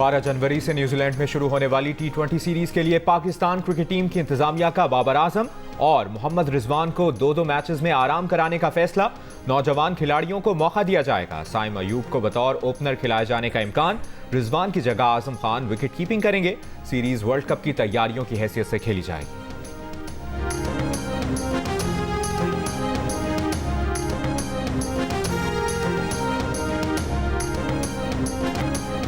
12 जनवरी से न्यूजीलैंड में शुरू होने वाली T20 सीरीज के लिए पाकिस्तान क्रिकेट टीम की इंतजामिया का बाबर आजम और मोहम्मद रिजवान को दो मैचेस में आराम कराने का फैसला। नौजवान खिलाड़ियों को मौका दिया जाएगा। साइम अयूब को बतौर ओपनर खिलाए जाने का इम्कान। रिजवान की जगह आजम खान विकेट कीपिंग करेंगे। सीरीज वर्ल्ड कप की तैयारियों की हैसियत से खेली जाएगी।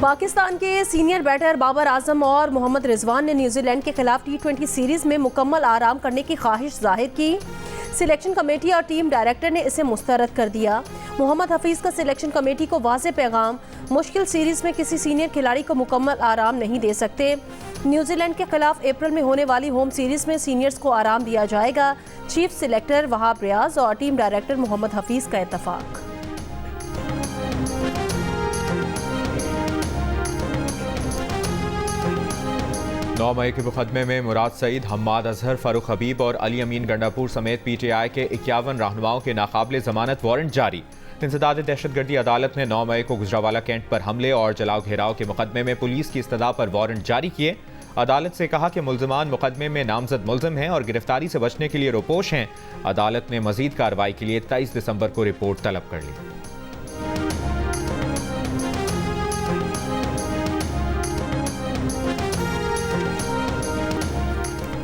पाकिस्तान के सीनियर बैटर बाबर आजम और मोहम्मद रिजवान ने न्यूजीलैंड के खिलाफ T20 सीरीज में मुकम्मल आराम करने की ख्वाहिश जाहिर की। सिलेक्शन कमेटी और टीम डायरेक्टर ने इसे मुस्तरद कर दिया। मोहम्मद हफीज का सिलेक्शन कमेटी को वाज़ेह पैगाम, मुश्किल सीरीज में किसी सीनियर खिलाड़ी को मुकम्मल आराम नहीं दे सकते। न्यूजीलैंड के खिलाफ अप्रैल में होने वाली होम सीरीज में सीनियर्स को आराम दिया जाएगा। चीफ सिलेक्टर वहाब रियाज और टीम डायरेक्टर मोहम्मद हफीज का इत्तफाक। 9 मई के मुकदमे में मुराद सईद, हम्माद अजहर, फारूक हबीब और अली अमीन गंडापुर समेत PTI के 51 रहनुमाओं के नाकाबिले जमानत वारंट जारी। इंसदाद दहशतगर्दी अदालत ने 9 मई को गुजरावाला कैंट पर हमले और जलाओ घेराव के मुकदमे में पुलिस की इस्तदा पर वारंट जारी किए। अदालत से कहा कि मुल्जिमान मुकदमे में नामजद मुल्जिम हैं और गिरफ्तारी से बचने के लिए रोपोश हैं। अदालत ने मजीद कार्रवाई के लिए 23 दिसंबर को रिपोर्ट तलब कर ली।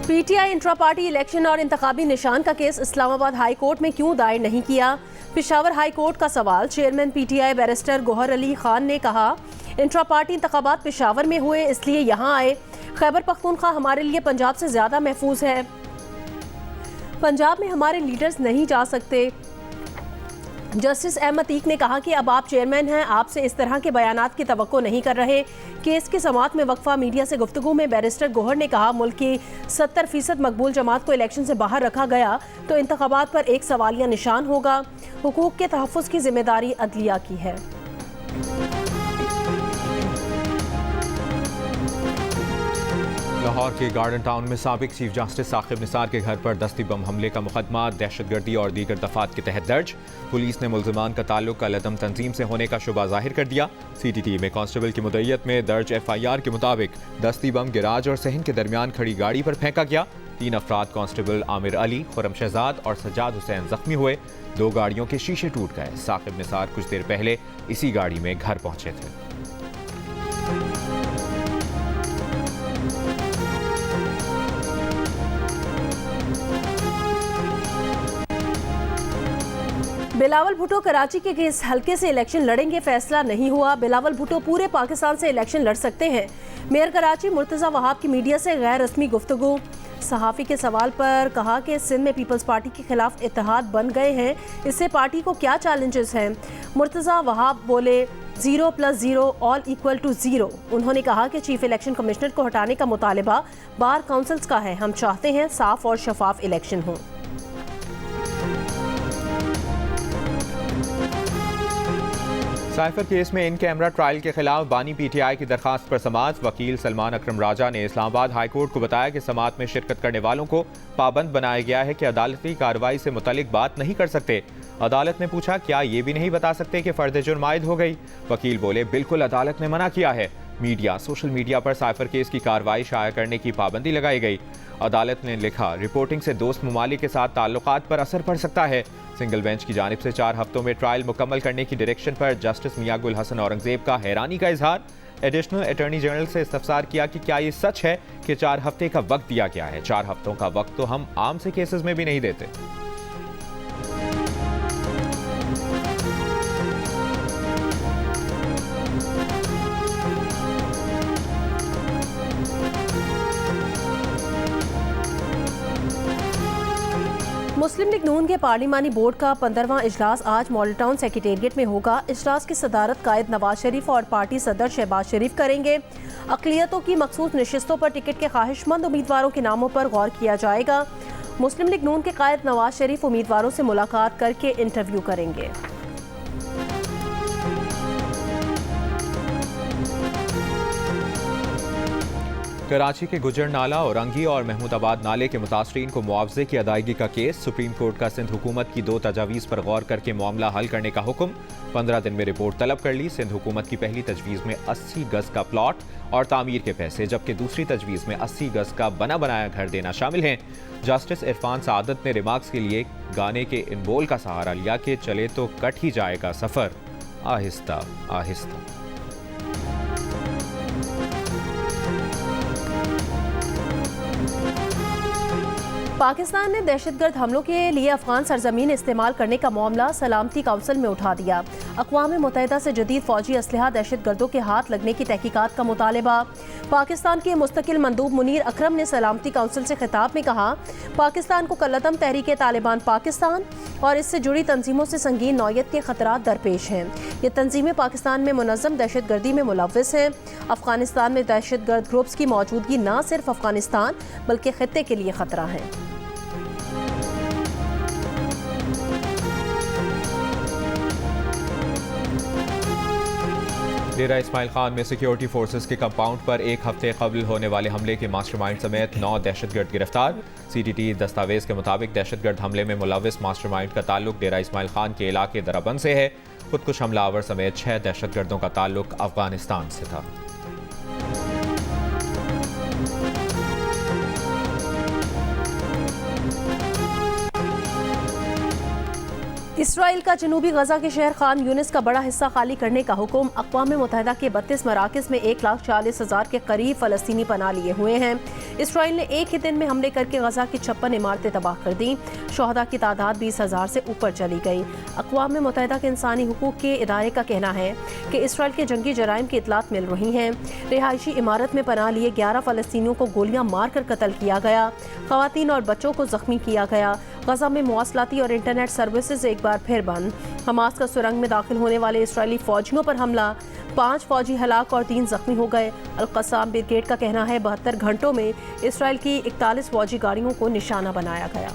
PTI इंट्रा पार्टी इलेक्शन और इंतखाबी निशान का केस इस्लामाबाद हाई कोर्ट में क्यों दायर नहीं किया? पेशावर हाई कोर्ट का सवाल। Chairman PTI barrister Gohar Ali Khan ने कहा, इंट्रा पार्टी इंतखाबात पेशावर में हुए इसलिए यहाँ आए। खैबर पख्तूनख्वा हमारे लिए पंजाब से ज़्यादा महफूज है। पंजाब में हमारे लीडर्स नहीं जा सकते। जस्टिस अहमद अतीक ने कहा कि अब आप चेयरमैन हैं, आपसे इस तरह के बयानात की तवक्को नहीं कर रहे। केस की समाअत में वक्फा मीडिया से गुफ्तगू में बैरिस्टर गोहर ने कहा, मुल्क की 70% मकबूल जमात को इलेक्शन से बाहर रखा गया तो इंतखाबात पर एक सवालिया निशान होगा। हुकूक के तहफ़्फ़ुज़ की जिम्मेदारी अदलिया की है। लाहौर के गार्डन टाउन में साबिक चीफ जस्टिस साकिब निसार के घर पर दस्ती बम हमले का मुकदमा दहशतगर्दी और दीगर दफात के तहत दर्ज। पुलिस ने मुल्जिमान का ताल्लुक अलअदम तंजीम से होने का शुबा जाहिर कर दिया। CTT में कांस्टेबल की मुद्दईयत में दर्ज FIR के मुताबिक दस्ती बम गिराज और सहन के दरमियान खड़ी गाड़ी पर फेंका गया। 3 अफराद कांस्टेबल आमिर अली, खुरम शहजाद और सज्जाद हुसैन जख्मी हुए। 2 गाड़ियों के शीशे टूट गए। साकिब निसार कुछ देर पहले इसी गाड़ी में घर पहुंचे थे। बिलावल भुट्टो कराची के किस हल्के से इलेक्शन लड़ेंगे, फैसला नहीं हुआ। बिलावल भुट्टो पूरे पाकिस्तान से इलेक्शन लड़ सकते हैं। मेयर कराची मुर्तज़ा वहाब की मीडिया से गैर रस्मी गुफ्तगू। सहाफ़ी के सवाल पर कहा कि सिंध में पीपल्स पार्टी के खिलाफ इत्तेहाद बन गए हैं, इससे पार्टी को क्या चैलेंजेस हैं। मुर्तज़ा वहाब बोले, 0 + 0 = 0। उन्होंने कहा कि चीफ इलेक्शन कमिश्नर को हटाने का मुतालबा बार काउंसिल्स का है। हम चाहते हैं साफ और शफाफ इलेक्शन हो। साइफर केस में इन कैमरा ट्रायल के खिलाफ बानी PTI की दरखास्त पर समाअत। वकील सलमान अकरम राजा ने इस्लामाबाद हाई कोर्ट को बताया कि समाअत में शिरकत करने वालों को पाबंद बनाया गया है कि अदालती कार्रवाई से मुतल्लिक बात नहीं कर सकते। अदालत ने पूछा, क्या ये भी नहीं बता सकते कि फर्द जुर्म आयद हो गई? वकील बोले, बिल्कुल अदालत ने मना किया है। मीडिया, सोशल मीडिया पर साइफर केस की कार्रवाई शाया करने की पाबंदी लगाई गई। अदालत ने लिखा, रिपोर्टिंग से दोस्त ममालिक के साथ ताल्लुकात पर असर पड़ सकता है। सिंगल बेंच की जानिब से 4 हफ्तों में ट्रायल मुकम्मल करने की डायरेक्शन पर जस्टिस मियां गुल हसन औरंगजेब का हैरानी का इजहार। एडिशनल अटॉर्नी जनरल से इस्तफसार किया कि क्या ये सच है कि 4 हफ्ते का वक्त दिया गया है। 4 हफ्तों का वक्त तो हम आम से केसेस में भी नहीं देते। मुस्लिम लीग नून के पार्लिमानी बोर्ड का 15वां इजलास आज मॉडल टाउन सेक्रेटेरिएट में होगा। इजलास की सदारत कायद नवाज शरीफ और पार्टी सदर शहबाज शरीफ करेंगे। अक़लियतों की मखसूस नशिस्तों पर टिकट के ख्वाहिशमंद उम्मीदवारों के नामों पर गौर किया जाएगा। मुस्लिम लीग नून के कायद नवाज शरीफ उम्मीदवारों से मुलाकात करके इंटरव्यू करेंगे। कराची के गुजर नाला, औरंगी और महमूदाबाद नाले के मुतासरीन को मुआवजे की अदायगी का केस। सुप्रीम कोर्ट का सिंध हुकूमत की 2 तजावीज़ पर गौर करके मामला हल करने का हुक्म। 15 दिन में रिपोर्ट तलब कर ली। सिंध हुकूमत की पहली तजवीज़ में 80 गज का प्लॉट और तामीर के पैसे, जबकि दूसरी तजवीज़ में 80 गज का बना बनाया घर देना शामिल हैं। जस्टिस इरफान सादत ने रिमार्क्स के लिए गाने के इन बोल का सहारा लिया कि चले तो कट ही जाएगा सफ़र आहिस्ता आहिस्ता। पाकिस्तान ने दहशतगर्द हमलों के लिए अफगान सरजमीन इस्तेमाल करने का मामला सलामती काउंसिल में उठा दिया। अक़वाम मुत्तहिदा से जदीद फौजी असलहा दहशतगर्दों के हाथ लगने की तहकीकात का मुतालबा। पाकिस्तान के मुस्तकिल मंदूब मुनीर अकरम ने सलामती काउंसिल से खिताब में कहा, पाकिस्तान को कल्लतम तहरीक तालिबान पाकिस्तान और इससे जुड़ी तंजीमों से संगीन नौयत के खतरात दरपेश हैं। ये तंजीमें पाकिस्तान में मुनज़्ज़म दहशतगर्दी में मुलव्वस हैं। अफगानिस्तान में दहशतगर्द ग्रुप्स की मौजूदगी न सिर्फ अफगानिस्तान बल्कि खित्ते के लिए खतरा है। डेरा इस्माइल खान में सिक्योरिटी फोर्सेस के कंपाउंड पर एक हफ्ते कबल होने वाले हमले के मास्टरमाइंड समेत 9 दहशतगर्द गिरफ्तार। सीटीटी दस्तावेज के मुताबिक दहशतगर्द हमले में मुलव्वस मास्टरमाइंड का ताल्लुक डेरा इस्माइल खान के इलाके दराबंद से है। खुदकुश हमलावर समेत 6 दहशतगर्दों का ताल्लुक अफगानिस्तान से था। इसराइल का जनूबी गजा के शहर खान यूनिस का बड़ा हिस्सा खाली करने का हुक्म। अक़वाम मुत्तहिदा के 32 मराकज़ में 1,40,000 के करीब फ़लस्तीनी पनाह लिए हुए हैं। इसराइल ने एक ही दिन में हमले करके गजा की 56 इमारतें तबाह कर दी। शोहदा की तादाद 20,000 से ऊपर चली गई। अक़वाम मुत्तहिदा के इंसानी हुकूक के इदारे का कहना है कि इसराइल के जंगी जराइम की इतलात मिल रही हैं। रिहायशी इमारत में पनाह लिए 11 फ़लस्तीनियों को गोलियां मार कर कत्ल किया गया। ख़वातीन और बच्चों को जख्मी किया गया। गजा में मवासलाती और इंटरनेट सर्विसेज एक बार फिर बंद। हमास का सुरंग में दाखिल होने वाले इसराइली फौजियों पर हमला, 5 फौजी हलाक और 3 जख्मी हो गए। अल-क़स्साम ब्रिगेड का कहना है 72 घंटों में इसराइल की 41 फौजी गाड़ियों को निशाना बनाया गया।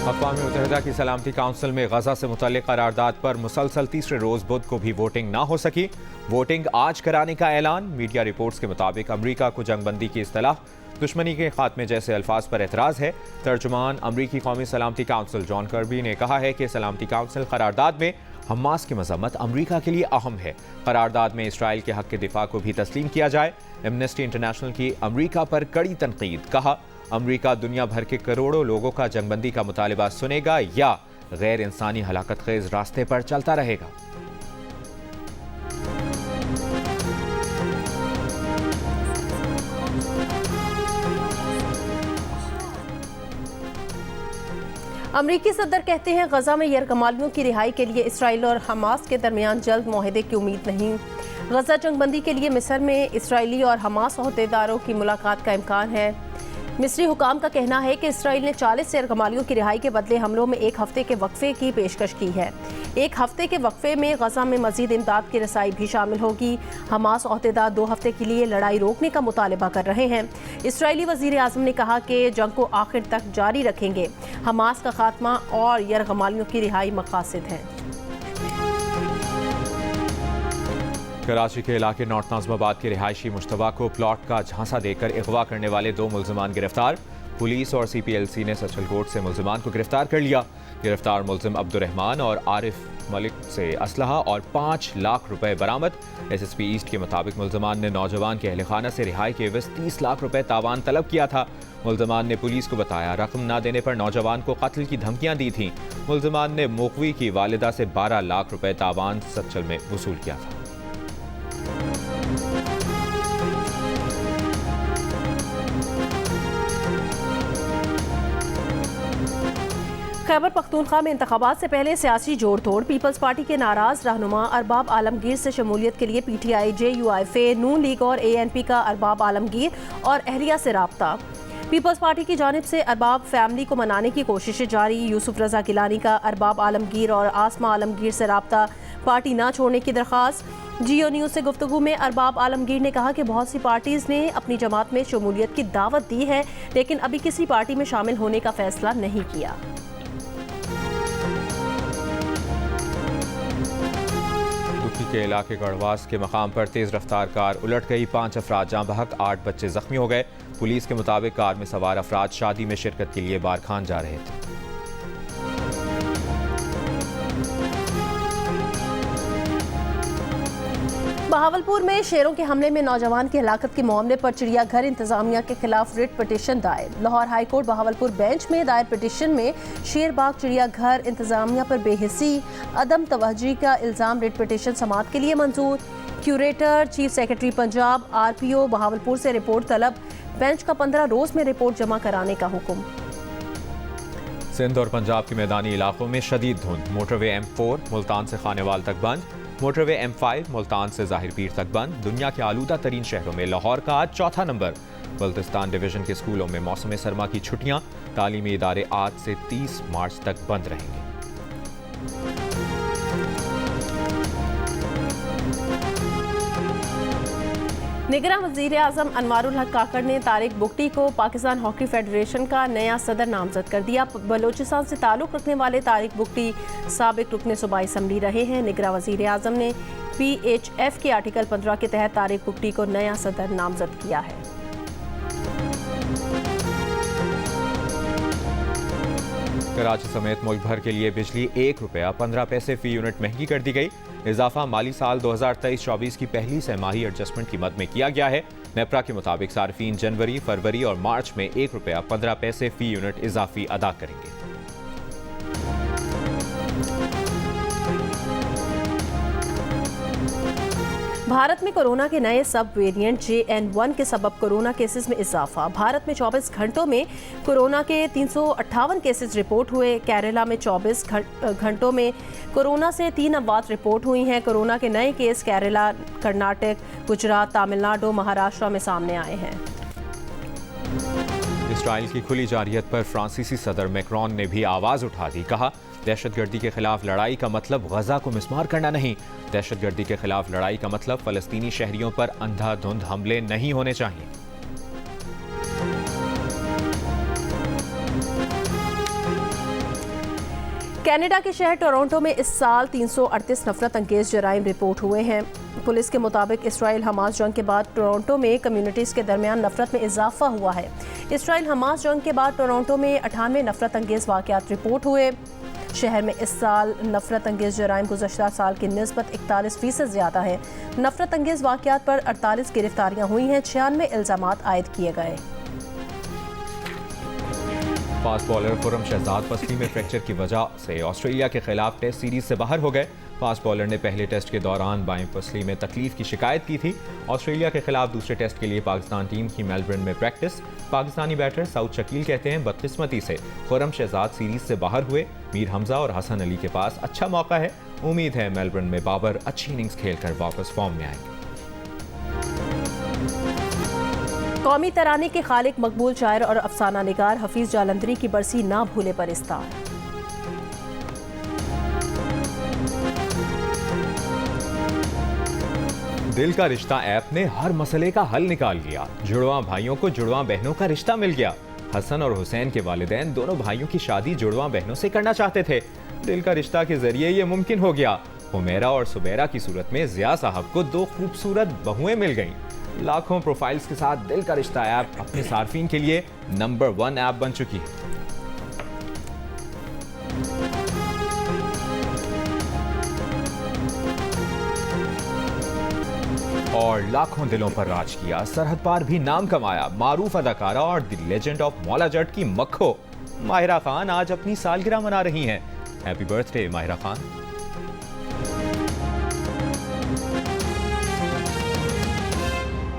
अक़वाम मुत्तहिदा की सलामती काउंसिल में गजा से मुतल्लिक़ करारदाद पर मुसलसल तीसरे रोज़ बुध को भी वोटिंग ना हो सकी। वोटिंग आज कराने का ऐलान। मीडिया रिपोर्ट्स के मुताबिक अमरीका को जंगबंदी की इस्तिलाह, दुश्मनी के खात्मे जैसे अल्फाज पर एतराज़ है। तर्जुमान अमरीकी कौमी सलामती काउंसिल जॉन कर्बी ने कहा है कि सलामती काउंसिल करारदाद में हमास की मज़म्मत अमरीका के लिए अहम है। करारदाद में इसराइल के हक़ के दिफा को भी तस्लीम किया जाए। एमनेस्टी इंटरनेशनल की अमरीका पर कड़ी तनकीद। कहा, अमरीका दुनिया भर के करोड़ों लोगों का जंगबंदी का मुतालिबा सुनेगा या गैर इंसानी हलाकत खेज रास्ते पर चलता रहेगा। अमरीकी सदर कहते हैं गजा में यरगमालियों की रिहाई के लिए इसराइल और हमास के दरमियान जल्द मुआहदे की उम्मीद नहीं। गजा जंगबंदी के लिए मिस्र में इसराइली और हमास अहदेदारों की मुलाकात का इम्कान है। मिस्री हुकाम का कहना है कि इसराइल ने 40 यरगमालियों की रिहाई के बदले हमलों में 1 हफ्ते के वक्फे की पेशकश की है। 1 हफ्ते के वक्फे में गजा में मजीद इमदाद की रसाई भी शामिल होगी। हमास अहदेदार 2 हफ्ते के लिए लड़ाई रोकने का मुतालबा कर रहे हैं। इसराइली वज़ीर आज़म ने कहा कि जंग को आखिर तक जारी रखेंगे। हमास का खात्मा और यरगमालियों की रिहाई मकासद हैं। कराची के इलाके नॉर्थ नाज़िमाबाद के रिहायशी मुश्तबा को प्लॉट का झांसा देकर अगवा करने वाले 2 मुल्ज़िमान गिरफ्तार। पुलिस और CPLC ने सचलकोट से मुल्ज़िमान को गिरफ्तार कर लिया। गिरफ्तार मुल्ज़िम अब्दुर्रहमान और आरिफ मलिक से असलहा और 5 लाख रुपए बरामद। SSP ईस्ट के मुताबिक मुल्ज़िमान ने नौजवान के अहल खाना से रिहाई के एवज़ 30 लाख रुपए तावान तलब किया था। मुल्ज़िमान ने पुलिस को बताया रकम न देने पर नौजवान को कत्ल की धमकियां दी थीं। मुल्ज़िमान ने मुक़वी की वालिदा से 12 लाख रुपए तावान सच्चल में वसूल किया था। खैबर पख्तूनख्वा में इंतखाबात से पहले सियासी जोड़ तोड़। पीपल्स पार्टी के नाराज रहनुमा अरबाब आलमगीर से शमूलियत के लिए PTI, JUIF, नून लीग और ANP का अरबाब आलमगीर और अहलिया से राब्ता। पीपल्स पार्टी की जानिब से अरबाब फैमिली को मनाने की कोशिशें जारी। यूसुफ रजा गिलानी का अरबाब आलमगीर और आसमा आलमगीर से राब्ता, पार्टी ना छोड़ने की दरख्वास्त। जियो न्यूज़ से गुफ्तगू में अरबाब आलमगीर ने कहा कि बहुत सी पार्टीज़ ने अपनी जमात में शमूलियत की दावत दी है, लेकिन अभी किसी पार्टी में शामिल होने का फैसला नहीं किया। तुर्की के इलाके गढ़वास के मकाम पर तेज रफ्तार कार उलट गई, 5 अफराद जाँ बहक, 8 बच्चे जख्मी हो गए। पुलिस के मुताबिक कार में सवार अफराद शादी में शिरकत के लिए बारखान जा रहे थे। बहावलपुर में शेरों के हमले में नौजवान की हलाकत के मामले पर चिड़ियाघर इंतजामिया के खिलाफ रिट पिटीशन दायर। लाहौर हाईकोर्ट बहावलपुर बेंच में दायर पिटीशन में शेरबाग चिड़ियाघर इंतजामिया पर बेहिसी अदम तवज्जो का इल्जाम रिट पिटीशन समाअत के लिए मंजूर। Curator, chief secretary Punjab, RPO Bahawalpur से रिपोर्ट तलब। बेंच का 15 रोज में रिपोर्ट जमा कराने का हुक्म। सिंध और पंजाब के मैदानी इलाकों में शदीद धुंध, मोटरवे M4 मुल्तान से खानेवाल तक बंद, मोटरवे M5 मुल्तान से जाहिर पीर तक बंद। दुनिया के आलूदा तरीन शहरों में लाहौर का आज चौथा नंबर। बल्तिस्तान डिवीजन के स्कूलों में मौसम सरमा की छुट्टियां, तालीमी इदारे आज से 30 मार्च तक बंद रहेंगे। निगरान वज़ीर आज़म अनवारुल हक काकड़ ने तारिक बुगटी को पाकिस्तान हॉकी फेडरेशन का नया सदर नामजद कर दिया। बलोचिस्तान से ताल्लुक़ रखने वाले तारिक बुगटी साबिक रुकने सूबाई असम्बली रहे हैं। निगरान वज़ीर आज़म ने PHF के आर्टिकल 15 के तहत तारिक बुगटी को नया सदर नामजद किया है। कराची समेत मुल्क भर के लिए बिजली ₹1.15 फी यूनिट महंगी कर दी गई। इजाफा माली साल 2023-24 की पहली सहमाही एडजस्टमेंट की मद में किया गया है। नेपरा के मुताबिक सार्फिन जनवरी, फरवरी और मार्च में ₹1.15 फी यूनिट इजाफी अदा करेंगे। भारत में कोरोना के नए सब वेरिएंट JN1 के सबब कोरोना केसेस में इजाफा। भारत में 24 घंटों में कोरोना के 358 केसेस रिपोर्ट हुए। केरला में 24 घंटों में कोरोना से 3 अमवात रिपोर्ट हुई हैं। कोरोना के नए केस केरला, कर्नाटक, गुजरात, तमिलनाडु, महाराष्ट्र में सामने आए हैं। इसराइल की खुली जारियत पर फ्रांसीसी सदर मैक्रोन ने भी आवाज़ उठा दी। कहा, दहशतगर्दी के खिलाफ लड़ाई का मतलब गजा को मिस्मार करना नहीं। दहशतगर्दी के खिलाफ लड़ाई का मतलब फलस्तीनी शहरियों पर अंधाधुंध हमले नहीं होने चाहिए। कनाडा के शहर टोरंटो में इस साल 338 नफरत अंगेज जराइम रिपोर्ट हुए हैं। पुलिस के मुताबिक इसराइल हमास जंग के बाद टोरंटो में कम्युनिटीज़ के दरमियान नफरत में इजाफा हुआ है। इसराइल हमास जंग के बाद टोरंटो में 98 नफरत अंगेज वाक़यात रिपोर्ट हुए। शहर में इस साल नफरत अंगेज जराइम गुज़श्ता साल की निस्बत 41% ज़्यादा है। नफरत अंगेज वाक़यात पर 48 गिरफ्तारियाँ हुई हैं, 96 इल्ज़ामात आयद किए गए। फास्ट बॉलर खुर्रम शहजाद पसली में फ्रैक्चर की वजह से ऑस्ट्रेलिया के खिलाफ टेस्ट सीरीज से बाहर हो गए। फास्ट बॉलर ने पहले टेस्ट के दौरान बाएं पसली में तकलीफ की शिकायत की थी। ऑस्ट्रेलिया के खिलाफ दूसरे टेस्ट के लिए पाकिस्तान टीम की मेलबर्न में प्रैक्टिस। पाकिस्तानी बैटर साउद शकील कहते हैं, बदकिस्मती से खुर्रम शहजाद सीरीज से बाहर हुए। मीर हमजा और हसन अली के पास अच्छा मौका है। उम्मीद है मेलबर्न में बाबर अच्छी इनिंग्स खेलकर वापस फॉर्म में आएंगे। कौमी तराने के खालिक, मकबूल शायर और अफसाना निगार हफीज जालंधरी की बरसी ना भूले पर इस्तार। दिल का रिश्ता ऐप ने हर मसले का हल निकाल लिया। जुड़वां भाइयों को जुड़वां बहनों का रिश्ता मिल गया। हसन और हुसैन के वालिदैन दोनों भाइयों की शादी जुड़वां बहनों से करना चाहते थे। दिल का रिश्ता के जरिए ये मुमकिन हो गया। हुमैरा और सुबैरा की सूरत में जिया साहब को 2 खूबसूरत बहुएं मिल गईं। लाखों प्रोफाइल्स के साथ दिल का रिश्ता ऐप अपने सार्फिन के लिए नंबर 1 ऐप बन चुकी है। और लाखों दिलों पर राज किया, सरहद पार भी नाम कमाया। मारूफ अदाकारा और the legend of Maula Jatt की मक्खो माहिरा खान आज अपनी सालगिरह मना रही हैं। Happy birthday Mahira Khan.